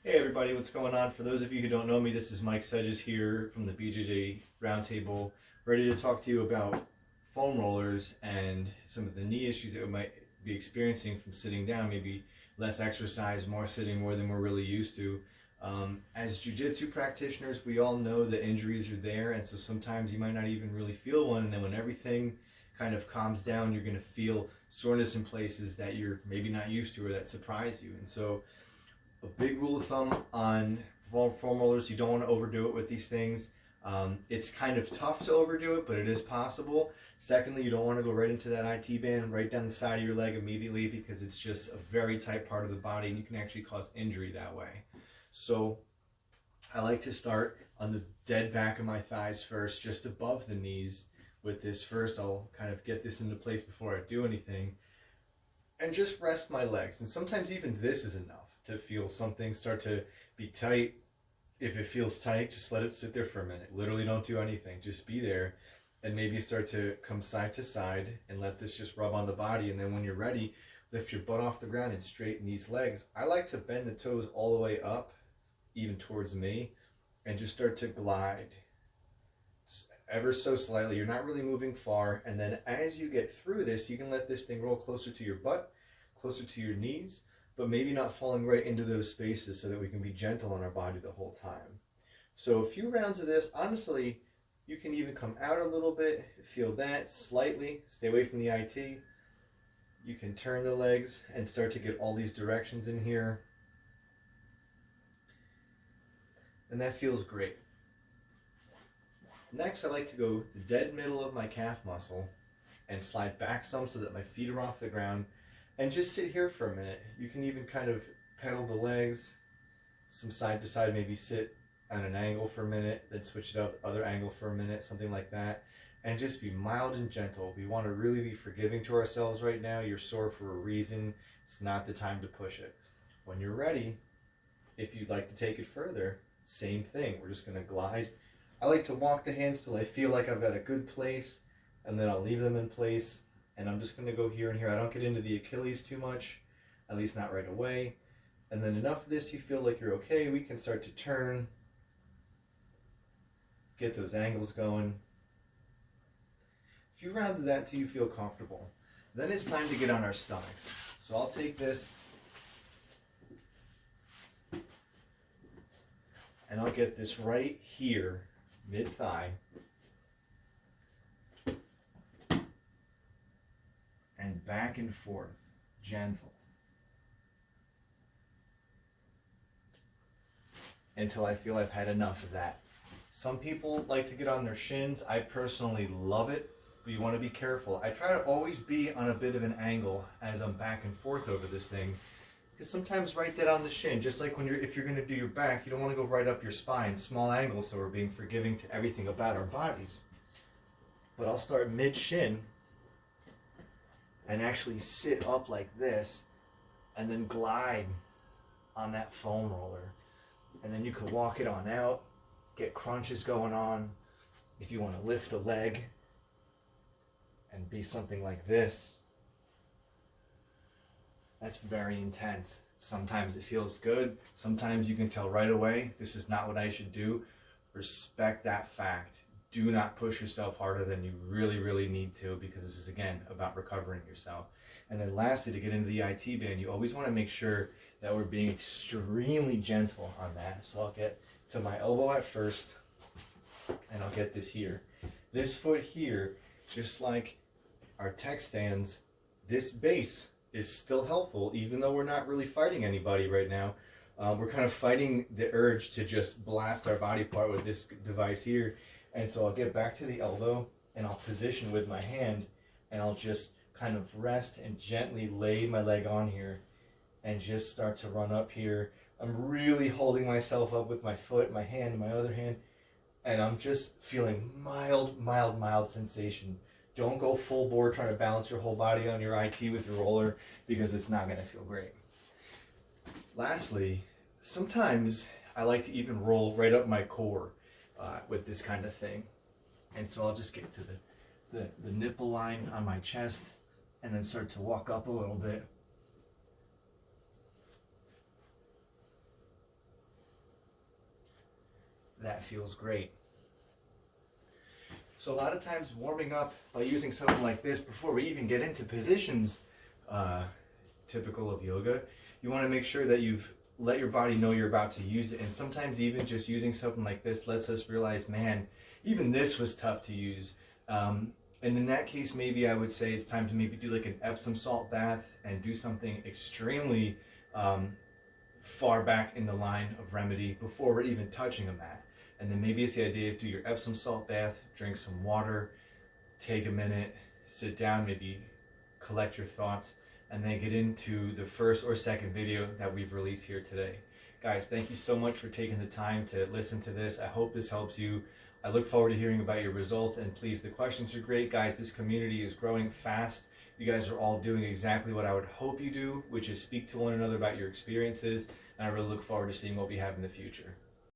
Hey everybody, what's going on? For those of you who don't know me, this is Mike Sedges here from the BJJ Roundtable, ready to talk to you about foam rollers and some of the knee issues that we might be experiencing from sitting down, maybe less exercise, more sitting, more than we're really used to. As jiu-jitsu practitioners, we all know that injuries are there, and so sometimes you might not even really feel one, and then when everything kind of calms down, you're going to feel soreness in places that you're maybe not used to or that surprise you. And so a big rule of thumb on foam rollers, you don't want to overdo it with these things. It's kind of tough to overdo it, but it is possible. Secondly, you don't want to go right into that IT band right down the side of your leg immediately, because it's just a very tight part of the body and you can actually cause injury that way. So I like to start on the dead back of my thighs first, just above the knees. With this first, I'll kind of get this into place before I do anything and just rest my legs. And sometimes even this is enough to feel something start to be tight. If it feels tight, just let it sit there for a minute. Literally don't do anything, just be there, and maybe start to come side to side and let this just rub on the body. And then when you're ready, lift your butt off the ground and straighten these legs. I like to bend the toes all the way up, even towards me, and just start to glide ever so slightly. You're not really moving far, and then as you get through this, you can let this thing roll closer to your butt, closer to your knees, but maybe not falling right into those spaces, so that we can be gentle on our body the whole time. So a few rounds of this. Honestly, you can even come out a little bit, feel that slightly, stay away from the IT. You can turn the legs and start to get all these directions in here, and that feels great. Next, I like to go the dead middle of my calf muscle and slide back some so that my feet are off the ground, and just sit here for a minute. You can even kind of pedal the legs, some side to side, maybe sit on an angle for a minute, then switch it up, other angle for a minute, something like that, and just be mild and gentle. We want to really be forgiving to ourselves right now. You're sore for a reason. It's not the time to push it. When you're ready, if you'd like to take it further, same thing. We're just going to glide. I like to walk the hands till I feel like I've got a good place, and then I'll leave them in place. And I'm just going to go here and here. I don't get into the Achilles too much, at least not right away. And then enough of this, you feel like you're okay, we can start to turn, get those angles going. A few rounds of that till you feel comfortable. Then it's time to get on our stomachs. So I'll take this and I'll get this right here, mid-thigh, and back and forth, gentle, until I feel I've had enough of that. Some people like to get on their shins. I personally love it, but you want to be careful. I try to always be on a bit of an angle as I'm back and forth over this thing, because sometimes right dead on the shin, just like when if you're going to do your back, you don't want to go right up your spine, small angle, so we're being forgiving to everything about our bodies. But I'll start mid-shin and actually sit up like this, and then glide on that foam roller. And then you can walk it on out, get crunches going on. If you want to lift the leg and be something like this, that's very intense. Sometimes it feels good. Sometimes you can tell right away, this is not what I should do. Respect that fact. Do not push yourself harder than you really, really need to, because this is, again, about recovering yourself. And then lastly, to get into the IT band, you always want to make sure that we're being extremely gentle on that. So I'll get to my elbow at first, and I'll get this here. This foot here, just like our tech stands, this base is still helpful, even though we're not really fighting anybody right now. We're kind of fighting the urge to just blast our body part with this device here. And so I'll get back to the elbow, and I'll position with my hand, and I'll just kind of rest and gently lay my leg on here and just start to run up here. I'm really holding myself up with my foot, my hand, and my other hand, and I'm just feeling mild, mild, mild sensation. Don't go full bore trying to balance your whole body on your IT with your roller, because it's not going to feel great. Lastly, sometimes I like to even roll right up my core with this kind of thing. And so I'll just get to the nipple line on my chest, and then start to walk up a little bit. that feels great. So a lot of times warming up by using something like this before we even get into positions typical of yoga, you want to make sure that you've let your body know you're about to use it. And sometimes even just using something like this lets us realize, man, even this was tough to use. And in that case, maybe I would say it's time to maybe do like an Epsom salt bath and do something extremely far back in the line of remedy before we're even touching a mat. And then maybe it's the idea to do your Epsom salt bath, drink some water, take a minute, sit down, maybe collect your thoughts, and then get into the first or second video that we've released here today. Guys, thank you so much for taking the time to listen to this. I hope this helps you. I look forward to hearing about your results, and please, the questions are great. Guys, this community is growing fast. You guys are all doing exactly what I would hope you do, which is speak to one another about your experiences, and I really look forward to seeing what we have in the future.